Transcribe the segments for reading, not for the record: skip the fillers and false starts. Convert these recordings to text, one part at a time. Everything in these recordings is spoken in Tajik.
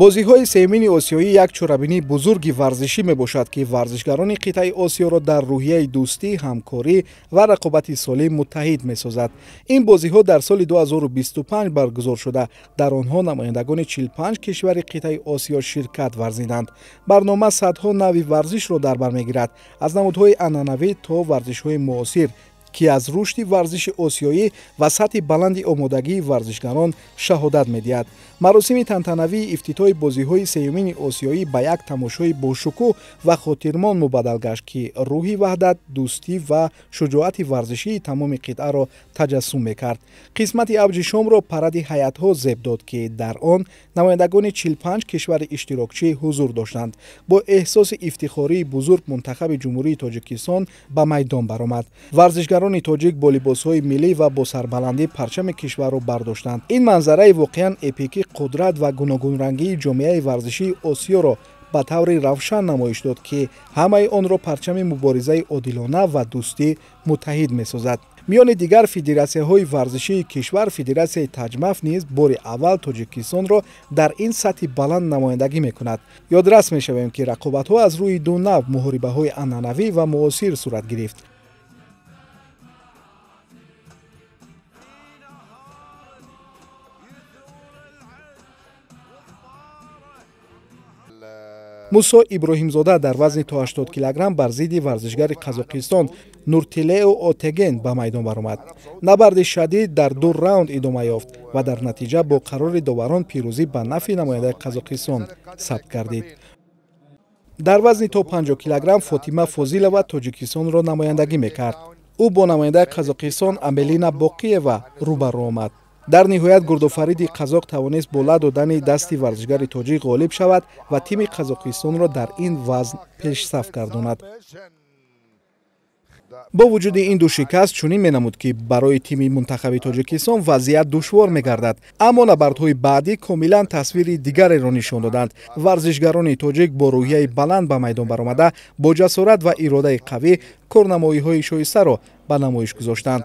бозиҳои сеюмини осиёӣ як чорабинии бузурги варзишӣ мебошад, ки варзишгарони қитъаи Осиёро дар рӯҳияи дӯстӣ, ҳамкорӣ ва рақобати солим муттаҳид месозад. Ин бозиҳо дар соли 2025 баргузор шуда, дар онҳо намояндагони 45 кишвари қитъаи Осиё ширкат варзиданд. Барнома садҳо нави варзишро дар бар мегирад, аз намудҳои анъанавӣ то варзишҳои муосир, ки аз рушди варзиши осиёӣ ва сатҳи баланди омодагии варзишгарон шаҳодат медиҳад. маросими тантанавии ифтитоҳи бозиҳои сеюмини осиёӣ ба як тамошои бошукӯҳ ва хотирмон мубаддал гашт, ки рӯҳи ваҳдат, дӯстӣ ва шуҷоати варзишии тамоми қитъаро таҷассум мекард. қисмати авҷи шомро паради ҳайатҳо зеб дод, ки дар он намояндагони 45 кишвари иштирокчӣ ҳузур доштанд. Бо эҳсоси ифтихории бузург Мунтахаби Ҷумҳурии Тоҷикистон ба майдон баромад. Варзишгарони тоҷик бо либосҳои миллӣ ва бо сарбаландӣ парчами кишварро бардоштанд. Ин манзараи воқеан эпикӣ қудрат ва гуногунрангии ҷомеаи варзишии Осиёро ба таври равшан намоиш дод, ки ҳамаи онро парчами муборизаи одилона ва дӯстӣ муттаҳид месозад. миёни дигар федератсияҳои варзишии кишвар Федератсияи Таҷмаф низ бори аввал Тоҷикистонро дар ин сатҳи баланд намояндагӣ мекунад. ёдрас мешавем, ки рақобатҳо аз рӯи ду нав муҳорибаҳои анъанавӣ ва муосир сурат гирифт. мусо иброҳимзода дар вазни то 80 килограмм бар зидди варзишгари Қазоқистон Нуртилео Отеген ба майдон баромад. набарди шадид дар 2 раунд идома ёфт ва дар натиҷа бо қарори доварон пирӯзӣ ба нафъи намояндаи Қазоқистон сабт гардид. дар вазни то 50 килограмм Фотима Фозилова Тоҷикистонро намояндагӣ мекард. ӯ бо намояндаи Қазоқистон Амелина Боқиева рӯбарӯ омад. дар ниҳоят гурдофариди қазоқ тавонист бо ла додани дасти варзишгари тоҷик ғолиб шавад ва тими Қазоқистонро дар ин вазн пешсаф гардонад. бо вуҷуди ин ду шикаст чунин менамуд, ки барои тими Мунтахаби Тоҷикистон вазъият душвор мегардад, аммо набардҳои баъдӣ комилан тасвири дигареро нишон доданд. варзишгарони тоҷик бо рӯҳияи баланд ба майдон баромада, бо ҷасорат ва иродаи қавӣ корнамоиҳои шоистаро ба намоиш гузоштанд.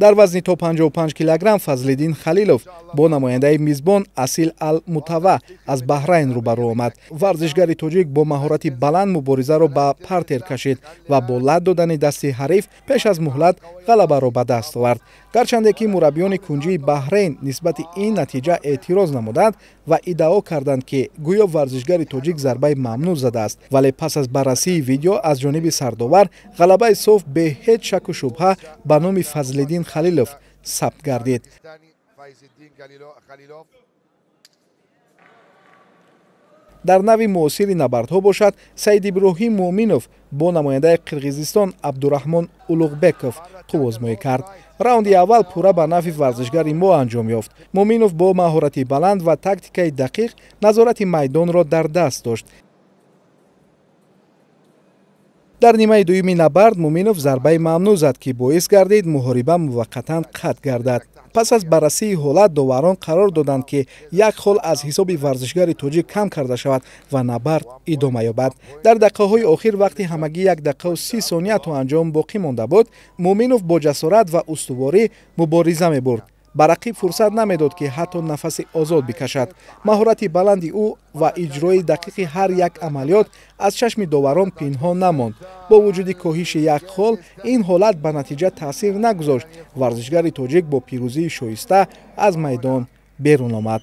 дар вазни то 55 килограмм Фазлиддин Халилов бо намояндаи мизбон Асил Ал-Мутава аз Баҳрайн рӯбарӯ омад. варзишгари тоҷик бо маҳорати баланд муборизаро ба партер кашид ва бо лад додани дасти ҳариф пеш аз муҳлат ғалабаро ба даст овард. гарчанде ки мураббиёни кунҷии Баҳрайн нисбати ин натиҷа эътироз намуданд ва иддао карданд, ки гӯё варзишгари тоҷик зарбаи мамнӯъ задааст, вале пас аз баррасии видео аз ҷониби сардовар ғалабаи соф бе ҳеҷ шаку шубҳа ба номи Фазлиддин Халилов сабт гардид. дар нави муосири набардҳо бошад, Саидиброҳим Муъминов бо намояндаи Қирғизистон Абдураҳмон Улуғбеков қуввозмоӣ кард. раунди аввал пурра ба нафи варзишгари мо анҷом ёфт. Муъминов бо маҳорати баланд ва тактикаи дақиқ назорати майдонро дар даст дошт. дар нимаи дуюми набард Муъминов зарбаи мамнӯъ зад, ки боис гардид муҳориба муваққатан қатъ гардад. пас аз баррасии ҳолат доварон қарор доданд, ки як хол аз ҳисоби варзишгари тоҷик кам карда шавад ва набард идома ёбад. дар дақиқаҳои охир вақти ҳамагӣ 1 дақиқу 30 сония то анҷом боқӣ монда буд, Муъминов бо ҷасорат ва устуворӣ мубориза мебурд. ба рақиб фурсат намедод, ки ҳатто нафаси озод бикашад. маҳорати баланди ӯ ва иҷрои дақиқи ҳар як амалиёт аз чашми доварон пинҳон намонд. бо вуҷуди коҳиши як хол, ин ҳолат ба натиҷа таъсир нагузошт. варзишгари тоҷик бо пирӯзии шоиста аз майдон берун омад.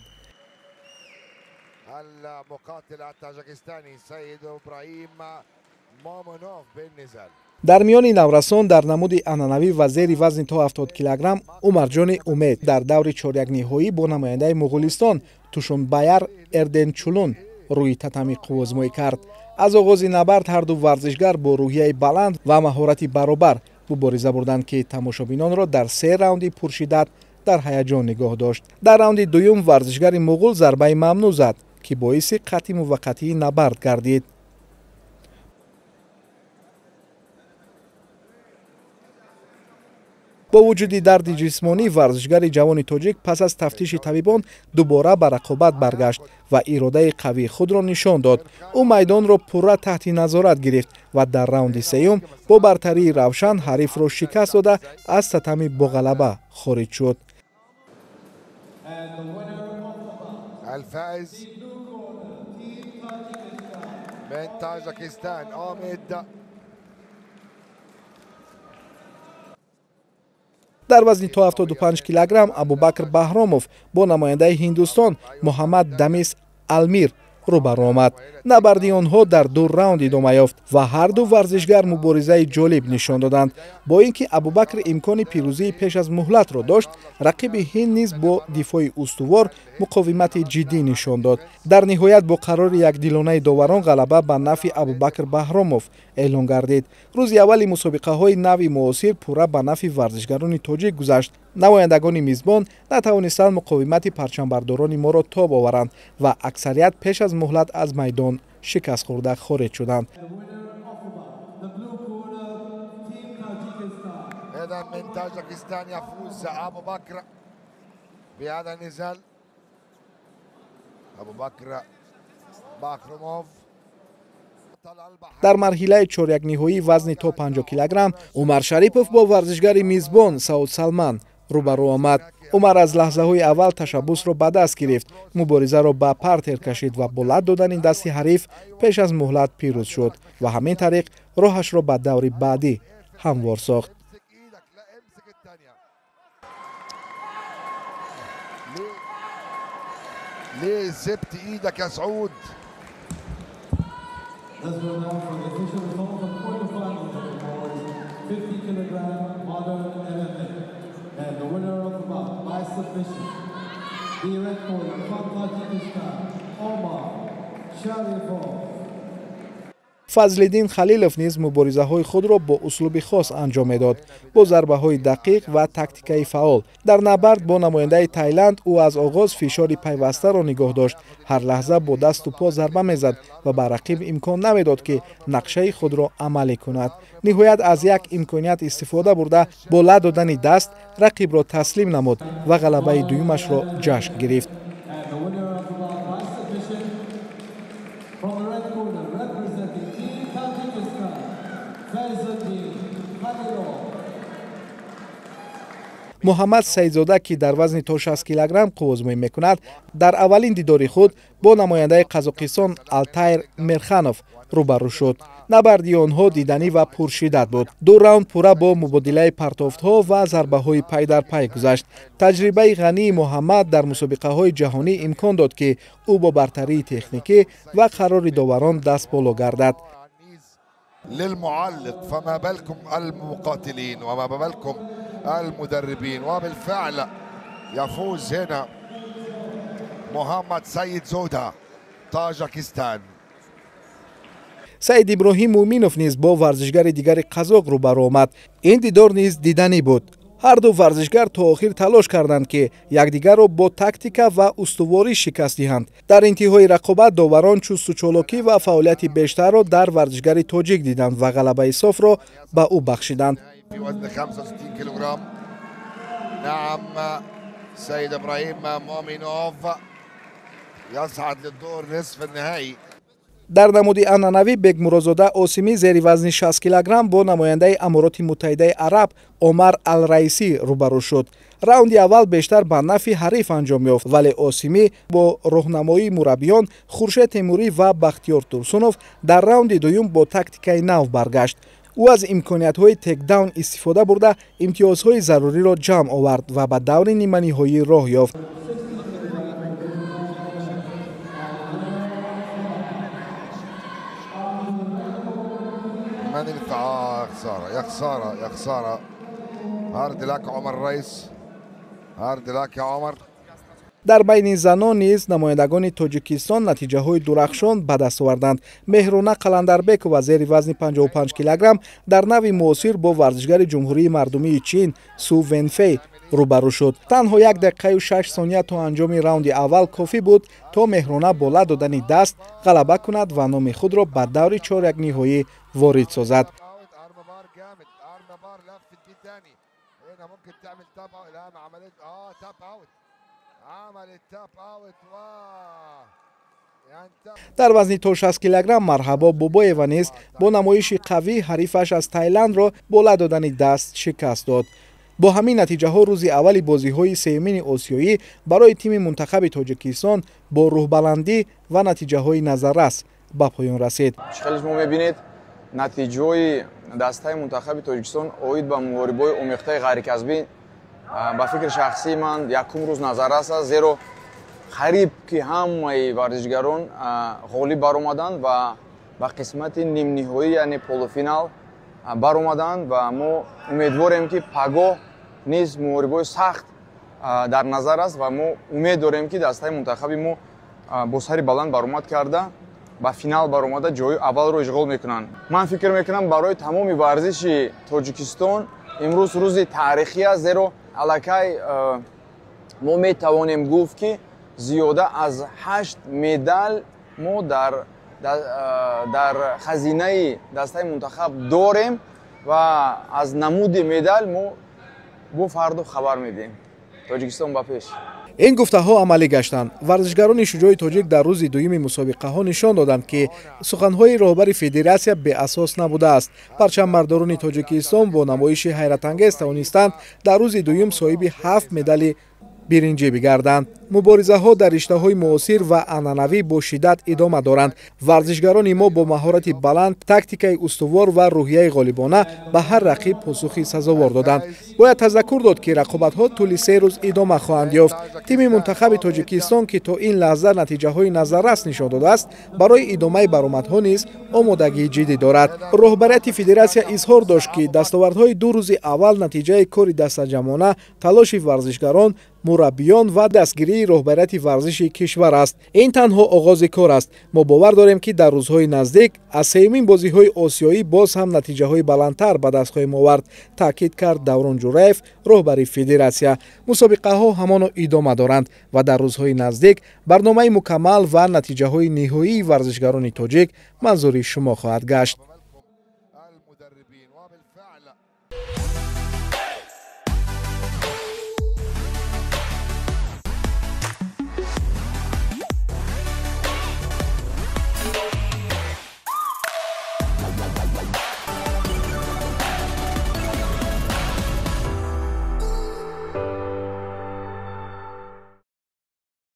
дар миёни наврасон дар намуди анъанавӣ ва зери вазни то 70 килограмм Умарҷони Умед дар даври чорякниҳоӣ бо намояндаи Муғулистон Тушунбаяр Эрденчулун рӯи татамӣ қуввозмоӣ кард. аз оғози набард ҳар ду варзишгар бо рӯҳияи баланд ва маҳорати баробар мубориза бурданд, ки тамошобинонро дар 3 раунди пуршиддат дар ҳаяҷон нигоҳ дошт. дар раунди дуюм варзишгари муғул зарбаи мамнӯъ зад, ки боиси қатъи муваққатии набард гардид. бо вуҷуди дарди ҷисмонӣ варзишгари ҷавони тоҷик пас аз тафтиши табибон дубора ба рақобат баргашт ва иродаи қавии худро нишон дод. ӯ майдонро пурра таҳти назорат гирифт ва дар раунди сеюм бо бартарии равшан ҳарифро шикаст дода аз татамӣ бо ғалаба хориҷ шуд. الفائز من تاجيكستان آمد. در وزن 75 کیلوگرم ابوبکر بهرامов با نماینده هندوستان محمد دمیس المیر روبرو آمد. نبرد آنها در 2 راوند ادامه یافت و هر دو ورزشگر مبارزه جالب نشان دادند. با اینکه ابوبکر امکان پیروزی پیش از مهلت را داشت، رقیب هند نیز با دفاع استوار مقاومت جدی نشان داد. در نهایت با قرار یکدلانه داوران غلبه به نفع ابوبکر بهرامов اعلان گردید. روز اول مسابقه های نو معاصر پورا به نفع ورزشگران تاجیک گذشت. نمایندگان میزبان نتوانستند مقاومت پرچمبرداران ما را تاب آورند و اکثریت پیش از مهلت از میدان شکست خورده خارج شدند. إذا من تاجيكستان يفوز أبو بكر بهذا النزال. أبو بكر باخرموف. در مرحله چهارک نهایی وزن تا 50 کیلوگرم عمر شریپов با ورزشگر میزبان سعود سلمان روبرو آمد. عمر از لحظه های اول تشبث را به دست گرفت، مبارزه را به پرتر کشید و با لد دادن دست حریف پیش از مهلت پیروز شد و همین طریق راهش را به دور بعدی هموار ساخت. ليه سبت ايدك يا سعود؟ فضلالدین خلیلوف نیز مبارزه های خود را با اسلوب خاص انجام میداد، با ضربه های دقیق و تاکتیکای فعال. در نبرد با نماینده تایلند او از آغاز فشار پیوسته را نگاه داشت، هر لحظه با دست و پا ضربه میزد و به رقیب امکان نمیداد که نقشه خود را عملی کند. نهایت از یک امکانیت استفاده برده با لد دادن دست رقیب را تسلیم نمود و غلبه دویمش را جشن گرفت. محمد سیدزاده که در وزن تا 60 کیلوگرم قوزمایی میکند، در اولین دیدار خود با نماینده قزاقستان التایر میرخانوف روبرو شد. نبرد آنها دیدنی و پرشدت بود. 2 راوند پورا با مبادله پرتافت‌ها و ضربه‌های پای در پای گذشت. تجربه غنی محمد در مسابقه‌های جهانی امکان داد که او با برتری تکنیکی و قرار داوران دست بالا گردد. للمعلق فما بالكم المقاتلين وما بالكم المدربين. وبالفعل يفوز هنا محمد سیدزاده تاجیکستان. سعید ابراهیم مومینوف نیز با ورزشگر دیگر قزاق روبرو آمد. این دیدار نیز دیدنی بود. هر دو ورزشگر تا آخر تلاش کردند که یکدیگر را با تاکتیکا و استواری شکست دهند. در انتهای رقابت داوران چست و چالاکی و فعالیت بیشتر را در ورزشگر تاجیک دیدند و غلبه صاف را به او بخشیدند. في وزن 65 كيلوغرام. نعم سيد ابراهيم مومينوف يصعد للدور نصف النهائي. در نمود عنعنوی بیگ مرادزاده آسیمی زیر وزن 60 کیلوگرم با نماینده امارات متحده عرب عمر الرئیسی روبرو شد. راوند اول بیشتر به نفع حریف انجام یافت، ولی آسیمی با راهنمایی مربیان خورشید تیموری و بختیار ترسونوف در راوند دوم با تاکتیکای نو برگشت. او از امکانیت‌های تک داون استفاده برده امتیازهای ضروری را جمع آورد و به دور نیمه نهایی راه یافت. من القاء خساره يا خساره يا خساره. هارد لك عمر رئيس، هارد لك يا عمر. در بین زنان نیز نمایندگان تاجیکستان نتیجه های درخشان به دست آوردند. مهرونه قلندربک و زیر وزن 55 کیلوگرم در نو معاصر با ورزشگر جمهوری مردمی چین سو ونفی روبرو شد. تنها 1 دقیقه و 6 ثانیه تا انجام راوند اول کافی بود تا مهرونه با لد دادن دست غلبه کند و نام خود را به دور چهارک نهایی وارد سازد. در وزن تا 60 کیلوگرم مرحبا بوبایوا نیز با نمایش قوی حریفش از تایلند را با لد دادن دست شکست داد. бо ҳамин натиҷаҳо рӯзи аввали бозиҳои сеюмини осиёӣ барои тими мунтахаби тоҷикистон бо рӯҳбаландӣ ва натиҷаҳои назаррас ба поён расид. Шухелиш мо мебинед натиҷаҳои дастаи мунтахаби тоҷикистон оид ба муворибаҳои омехтаи ғайрикасбӣ ба фикри шахсии ман якум рӯз назаррас аст, зеро қариб ки ҳамаи варзишгарон ғолиб баромаданд ва ба қисмати нимниҳоӣ яъне полуфинал баромаданд ва мо умедворем ки пагоҳ низ муворибаҳои сахт дар назар аст ва мо умед дорем ки дастаи мунтахаби мо бо сари баланд баромад карда ба финал баромада ҷои аввалро ишғол мекунанд. Ман фикр мекунам барои тамоми варзиши Тоҷикистон имрӯз рӯзи таърихӣ аст, зеро аллакай мо метавонем гуфт ки зиёда аз 8 медал мо дар хазинаи дастаи мунтахаб дорем ва аз намуди медал мо бо фарду хабар медиҳем. Тоҷикистон ба пеш. ин гуфтаҳо амалӣ гаштанд. варзишгарони шуҷои тоҷик дар рӯзи дуюми мусобиқаҳо нишон доданд ки суханҳои роҳбари федератсия беасос набудааст. парчамбардорони тоҷикистон бо намоиши ҳайратангез тавонистанд дар рӯзи дуюм соҳиби 7 медали биринҷӣ бигарданд. муборизаҳо дар риштаҳои муосир ва анъанавӣ бо шиддат идома доранд. варзишгарони мо бо маҳорати баланд, тактикаи устувор ва рӯҳияи ғолибона ба ҳар рақиб посухи сазовор доданд. бояд тазаккур дод ки рақобатҳо тӯли 3 рӯз идома хоҳанд ёфт. тими мунтахаби тоҷикистон ки то ин лаҳза натиҷаҳои назаррас нишон додааст, барои идомаи баромадҳо низ омодагии ҷиддӣ дорад. роҳбарияти федератсия изҳор дошт ки дастовардҳои 2 рӯзи аввал натиҷаи кори дастаҷамона, талоши варзишгарон, мураббиён ва дастгирии роҳбарияти варзиши кишвар аст. ин танҳо оғози кор аст. мо бовар дорем ки дар рӯзҳои наздик аз сеюмин бозиҳои осиёӣ боз ҳам натиҷаҳои баландтар ба даст хоҳем овард, таъкид кард Даврон Ҷураев, роҳбари федератсия. мусобиқаҳо ҳамоно идома доранд ва дар рӯзҳои наздик барномаи мукаммал ва натиҷаҳои ниҳоии варзишгарони тоҷик манзури шумо хоҳад гашт.